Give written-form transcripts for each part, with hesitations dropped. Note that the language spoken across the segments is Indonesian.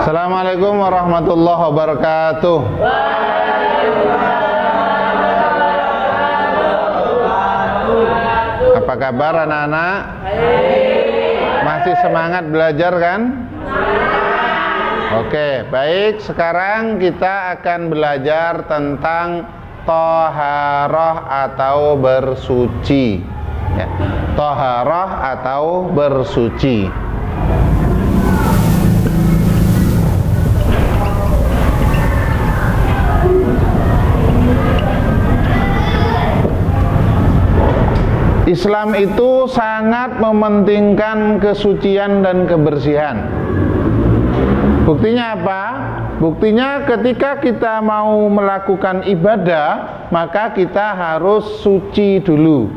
Assalamualaikum warahmatullahi wabarakatuh. Apa kabar anak-anak? Masih semangat belajar kan? Oke, baik. Sekarang kita akan belajar tentang thaharah atau bersuci. Ya, thaharah atau bersuci. Islam itu sangat mementingkan kesucian dan kebersihan. Buktinya apa? Buktinya ketika kita mau melakukan ibadah, maka kita harus suci dulu.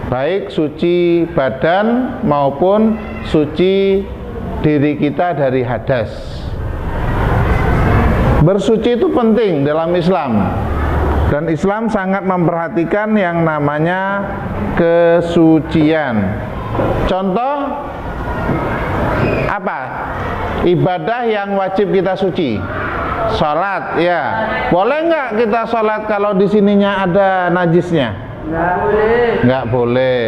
Baik suci badan maupun suci diri kita dari hadas. Bersuci itu penting dalam Islam. Dan Islam sangat memperhatikan yang namanya kesucian. Contoh apa? Ibadah yang wajib kita suci. Salat, ya. Boleh nggak kita salat kalau di sininya ada najisnya? Nggak boleh. Nggak boleh.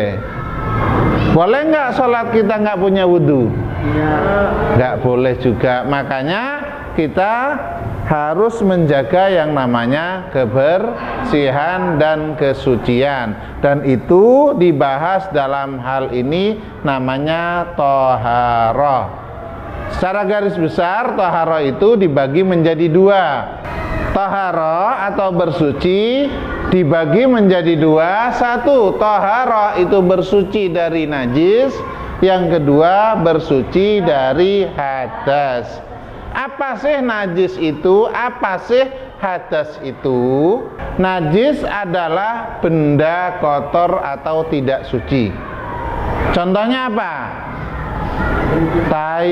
Boleh nggak salat kita nggak punya wudu? Nggak boleh juga. Makanya kita harus menjaga yang namanya kebersihan dan kesucian, dan itu dibahas dalam hal ini namanya thaharah. Secara garis besar thaharah itu dibagi menjadi dua. Thaharah atau bersuci dibagi menjadi dua. Satu, thaharah itu bersuci dari najis. Yang kedua, bersuci dari hadas. Apa sih najis itu? Apa sih hadas itu? Najis adalah benda kotor atau tidak suci. Contohnya apa? Tai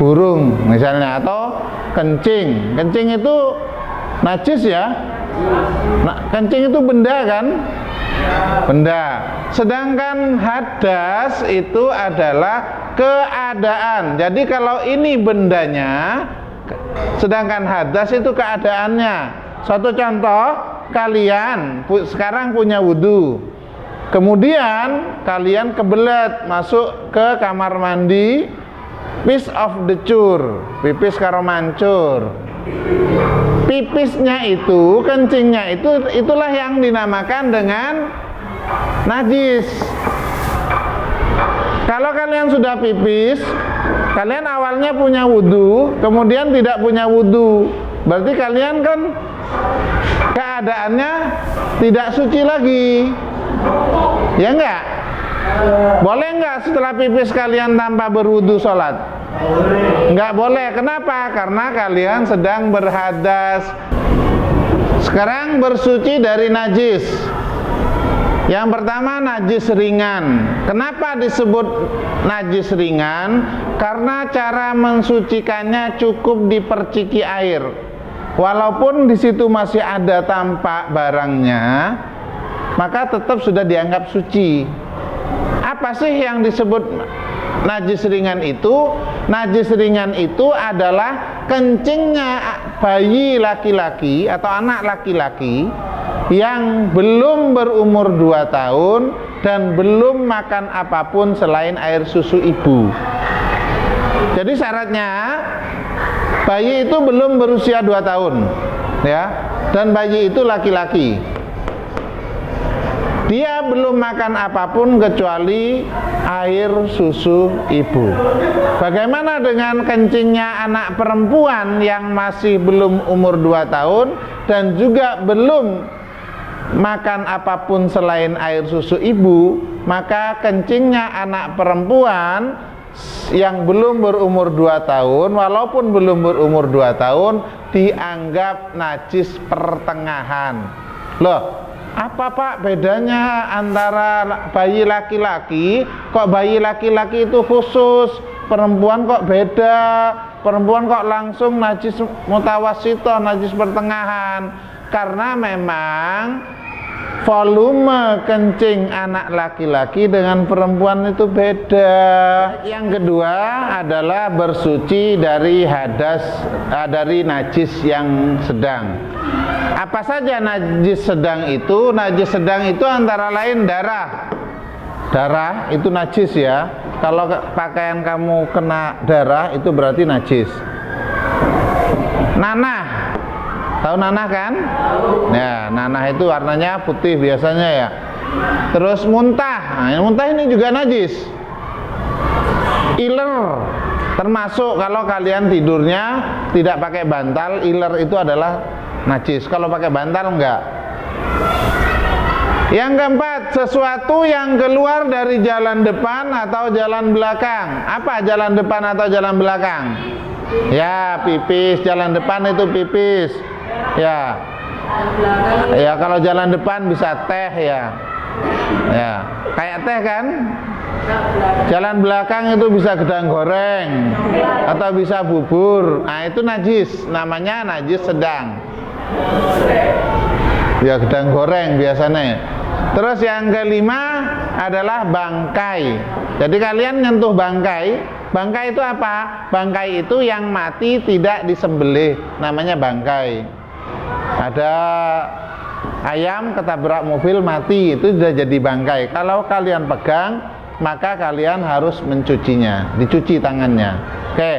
burung misalnya, atau kencing. Kencing itu najis ya? Nah, kencing itu benda kan? Benda. Sedangkan hadas itu adalah keadaan. Jadi kalau ini bendanya, sedangkan hadas itu keadaannya. Suatu contoh, kalian sekarang punya wudu, kemudian kalian kebelet masuk ke kamar mandi, piece of the cur, pipis karo mancur. Pipisnya itu, kencingnya itu, itulah yang dinamakan dengan najis. Kalau kalian sudah pipis, kalian awalnya punya wudu, kemudian tidak punya wudu, berarti kalian kan keadaannya tidak suci lagi, ya enggak? Boleh enggak setelah pipis kalian tanpa berwudu sholat? Enggak boleh. Kenapa? Karena kalian sedang berhadas. Sekarang bersuci dari najis. Yang pertama, najis ringan. Kenapa disebut najis ringan? Karena cara mensucikannya cukup diperciki air. Walaupun di situ masih ada tampak barangnya, maka tetap sudah dianggap suci. Apa sih yang disebut najis ringan itu? Najis ringan itu adalah kencingnya bayi laki-laki atau anak laki-laki yang belum berumur 2 tahun dan belum makan apapun selain air susu ibu. Jadi syaratnya bayi itu belum berusia 2 tahun, ya, dan bayi itu laki-laki. Dia belum makan apapun kecuali air susu ibu. Bagaimana dengan kencingnya anak perempuan yang masih belum umur 2 tahun dan juga belum makan apapun selain air susu ibu? Maka kencingnya anak perempuan yang belum berumur 2 tahun, walaupun belum berumur 2 tahun, dianggap najis pertengahan. Loh, apa Pak bedanya antara bayi laki-laki? Kok bayi laki-laki itu khusus, perempuan kok beda? Perempuan kok langsung najis mutawasitoh, najis pertengahan? Karena memang volume kencing anak laki-laki dengan perempuan itu beda. Yang kedua adalah bersuci dari hadas, dari najis yang sedang. Apa saja najis sedang itu? Najis sedang itu antara lain darah. Darah itu najis ya. Kalau pakaian kamu kena darah itu berarti najis. Nanah, tahu nanah kan? Ya, nanah itu warnanya putih biasanya ya. Terus muntah, nah, muntah ini juga najis. Iler, termasuk kalau kalian tidurnya tidak pakai bantal, iler itu adalah najis. Kalau pakai bantal enggak. Yang keempat, sesuatu yang keluar dari jalan depan atau jalan belakang. Apa jalan depan atau jalan belakang? Ya, pipis. Jalan depan itu pipis. Ya. Ya, kalau jalan depan bisa teh ya. Ya, kayak teh kan? Jalan belakang itu bisa gedang goreng atau bisa bubur. Nah, itu najis, namanya najis sedang. Ya, gedang goreng biasanya. Terus yang kelima adalah bangkai. Jadi kalian nyentuh bangkai. Bangkai itu apa? Bangkai itu yang mati tidak disembelih, namanya bangkai. Ada ayam ketabrak mobil mati, itu sudah jadi bangkai. Kalau kalian pegang, maka kalian harus mencucinya, dicuci tangannya. Oke,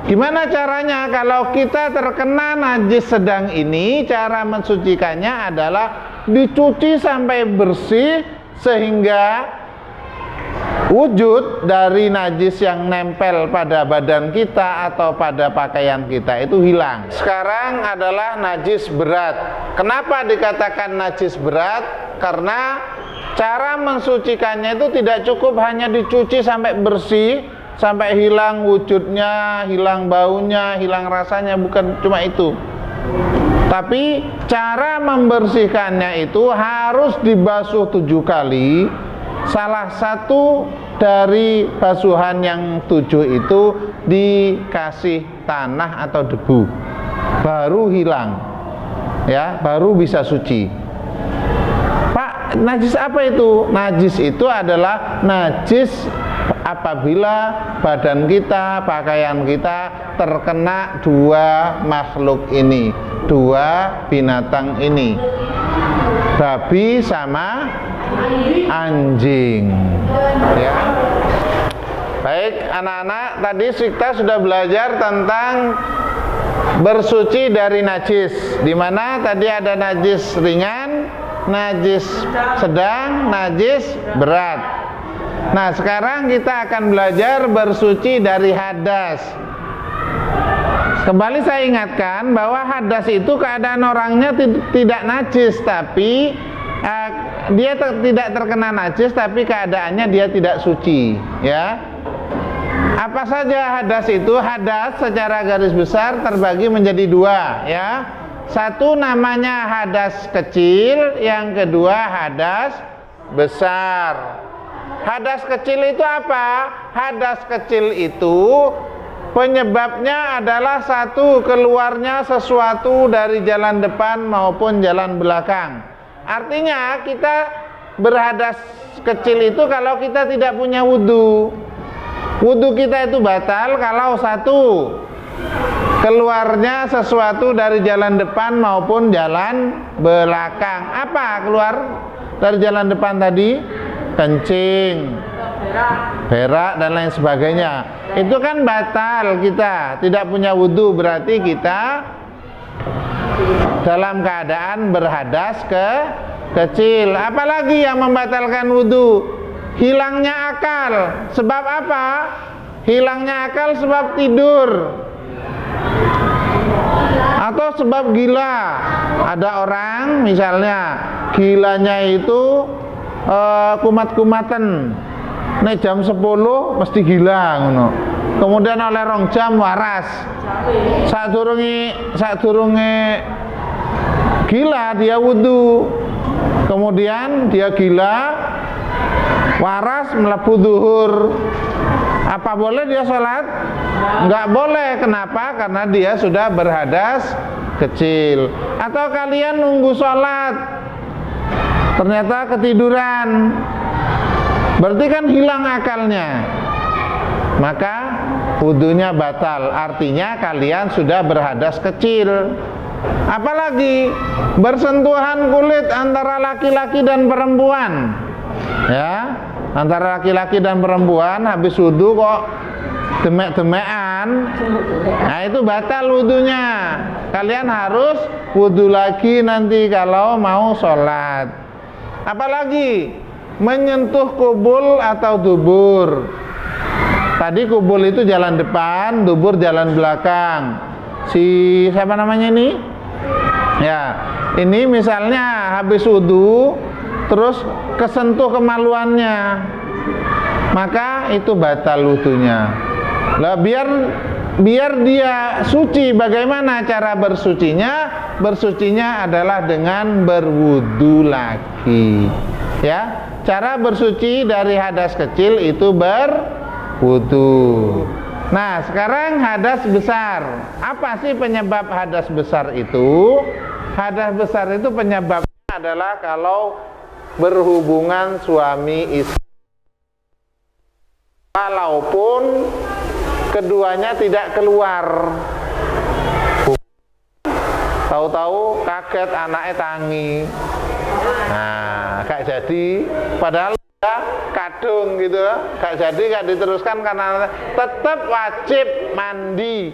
gimana caranya kalau kita terkena najis sedang ini? Cara mensucikannya adalah dicuci sampai bersih sehingga wujud dari najis yang nempel pada badan kita atau pada pakaian kita itu hilang. Sekarang adalah najis berat. Kenapa dikatakan najis berat? Karena cara mensucikannya itu tidak cukup hanya dicuci sampai bersih, sampai hilang wujudnya, hilang baunya, hilang rasanya, bukan cuma itu. Tapi cara membersihkannya itu harus dibasuh 7 kali. Salah satu dari basuhan yang 7 itu dikasih tanah atau debu, baru hilang, ya, baru bisa suci. Pak, najis apa itu? Najis itu adalah najis apabila badan kita, pakaian kita terkena 2 makhluk ini, 2 binatang ini, babi sama anjing. Ya. Baik, anak-anak, tadi kita sudah belajar tentang bersuci dari najis. Di mana tadi ada najis ringan, najis sedang, najis berat. Nah, sekarang kita akan belajar bersuci dari hadas. Kembali saya ingatkan bahwa hadas itu keadaan orangnya tidak najis, tapi dia tidak terkena najis, tapi keadaannya dia tidak suci, ya. Apa saja hadas itu? Hadas secara garis besar terbagi menjadi 2, ya. Satu namanya hadas kecil, yang kedua hadas besar. Hadas kecil itu apa? Hadas kecil itu penyebabnya adalah satu, keluarnya sesuatu dari jalan depan maupun jalan belakang. Artinya kita berhadas kecil itu kalau kita tidak punya wudhu. Wudhu kita itu batal kalau satu, keluarnya sesuatu dari jalan depan maupun jalan belakang. Apa keluar dari jalan depan tadi? Kencing, berak dan lain sebagainya. Itu kan batal, kita tidak punya wudhu, berarti kita dalam keadaan berhadas kecil. Apalagi yang membatalkan wudhu? Hilangnya akal. Sebab apa? Hilangnya akal sebab tidur atau sebab gila. Ada orang misalnya gilanya itu kumat-kumatan, nek jam 10 mesti gila ngono. Kemudian oleh 2 jam waras. Sadurunge gila dia wudhu. Kemudian dia gila, waras, mlebu zuhur. Apa boleh dia sholat? Enggak boleh. Kenapa? Karena dia sudah berhadas kecil. Atau kalian nunggu sholat, ternyata ketiduran, berarti kan hilang akalnya, maka wudunya batal. Artinya kalian sudah berhadas kecil. Apalagi bersentuhan kulit antara laki-laki dan perempuan, ya, antara laki-laki dan perempuan habis wudu kok demek-demekan, nah itu batal wudunya. Kalian harus wudu lagi nanti kalau mau sholat. Apalagi menyentuh kubul atau dubur. Tadi kubul itu jalan depan, dubur jalan belakang. Si siapa namanya ini? Ya, ini misalnya habis wudu terus kesentuh kemaluannya, maka itu batal wudunya. Lah biar dia suci, bagaimana cara bersucinya? Bersucinya adalah dengan berwudu lagi. Ya, cara bersuci dari hadas kecil itu berwudu. Nah, sekarang hadas besar. Apa sih penyebab hadas besar itu? Hadas besar itu penyebabnya adalah kalau berhubungan suami istri, walaupun keduanya tidak keluar. Tahu-tahu kaget anaknya tangi. Nah, gak jadi, padahal kadung gitu, gak jadi, gak diteruskan karena tetap wajib mandi,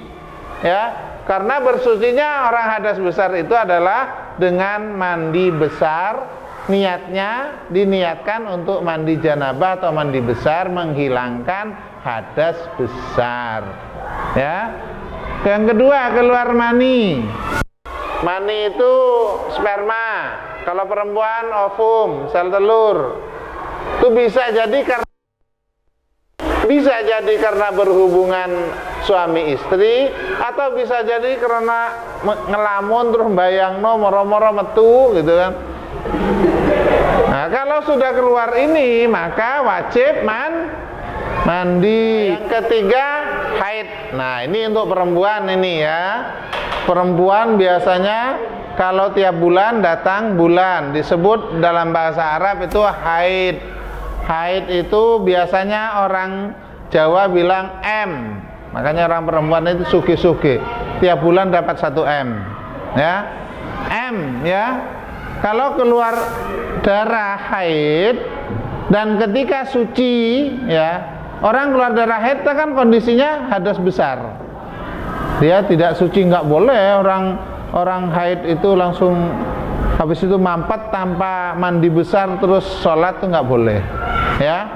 ya, karena bersucinya orang hadas besar itu adalah dengan mandi besar. Niatnya diniatkan untuk mandi janabah atau mandi besar, menghilangkan hadas besar, ya. Yang kedua, keluar mani. Mani itu sperma, kalau perempuan ovum, sel telur. Itu bisa jadi karena berhubungan suami istri, atau bisa jadi karena ngelamun terus bayangno moro-moro metu gitu kan. Nah, kalau sudah keluar ini maka wajib mandi. Yang ketiga, haid. Nah, ini untuk perempuan ini ya. Perempuan biasanya kalau tiap bulan datang bulan, disebut dalam bahasa Arab itu haid. Haid itu biasanya orang Jawa bilang M. Makanya orang perempuan itu suge-suge, tiap bulan dapat 1 M. Ya. M ya. Kalau keluar darah haid dan ketika suci, ya, orang keluar darah haid kan kondisinya hadas besar. Dia tidak suci, nggak boleh orang haid itu langsung habis itu mampet tanpa mandi besar terus sholat, itu nggak boleh, ya.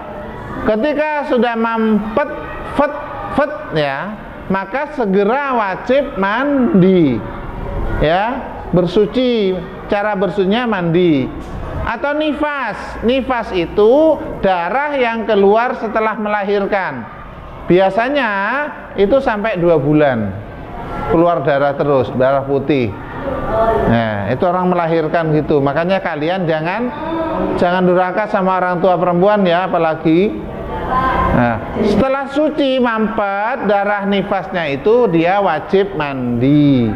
Ketika sudah mampet fet ya, maka segera wajib mandi, ya, bersuci. Cara bersucinya mandi. Atau nifas itu darah yang keluar setelah melahirkan. Biasanya itu sampai 2 bulan keluar darah terus, darah putih. Nah, itu orang melahirkan gitu. Makanya kalian jangan durhaka sama orang tua perempuan ya, apalagi. Nah, setelah suci mampet darah nifasnya itu dia wajib mandi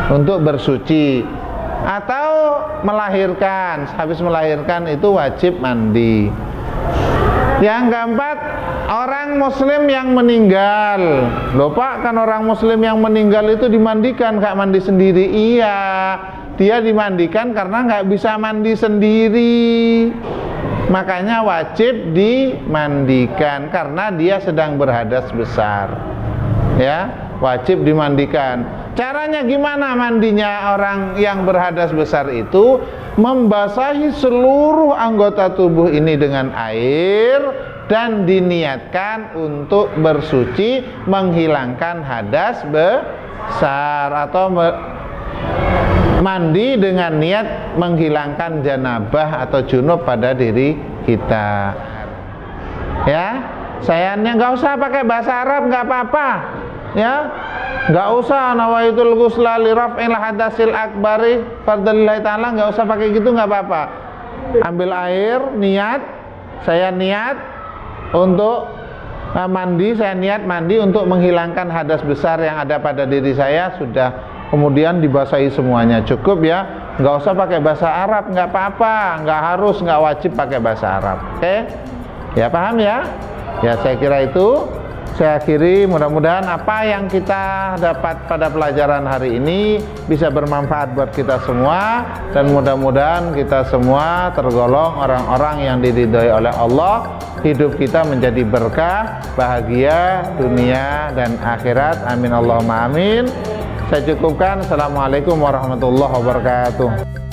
untuk bersuci. Atau melahirkan, habis melahirkan itu wajib mandi. Yang keempat, orang muslim yang meninggal. Loh Pak, kan orang muslim yang meninggal itu dimandikan, gak mandi sendiri. Iya, dia dimandikan karena gak bisa mandi sendiri, makanya wajib dimandikan karena dia sedang berhadas besar, ya, wajib dimandikan. Caranya gimana mandinya orang yang berhadas besar itu? Membasahi seluruh anggota tubuh ini dengan air dan diniatkan untuk bersuci, menghilangkan hadas besar, atau mandi dengan niat menghilangkan janabah atau junub pada diri kita. Ya, sayangnya nggak usah pakai bahasa Arab, nggak apa-apa, ya. Nggak usah nawaitul ghusla li raf'il hadasil akbari fardlillahi ta'ala, nggak usah pakai gitu, nggak apa-apa. Ambil air, niat, saya niat untuk mandi, saya niat mandi untuk menghilangkan hadas besar yang ada pada diri saya, sudah, kemudian dibasahi semuanya, cukup ya. nggak usah pakai bahasa Arab, nggak apa-apa, nggak harus, nggak wajib pakai bahasa Arab. Oke? Ya, paham ya? Ya, saya kira itu. Saya akhiri, mudah-mudahan apa yang kita dapat pada pelajaran hari ini bisa bermanfaat buat kita semua, dan mudah-mudahan kita semua tergolong orang-orang yang diridhoi oleh Allah, hidup kita menjadi berkah, bahagia dunia dan akhirat. Amin Allahumma amin. Saya cukupkan. Assalamualaikum warahmatullahi wabarakatuh.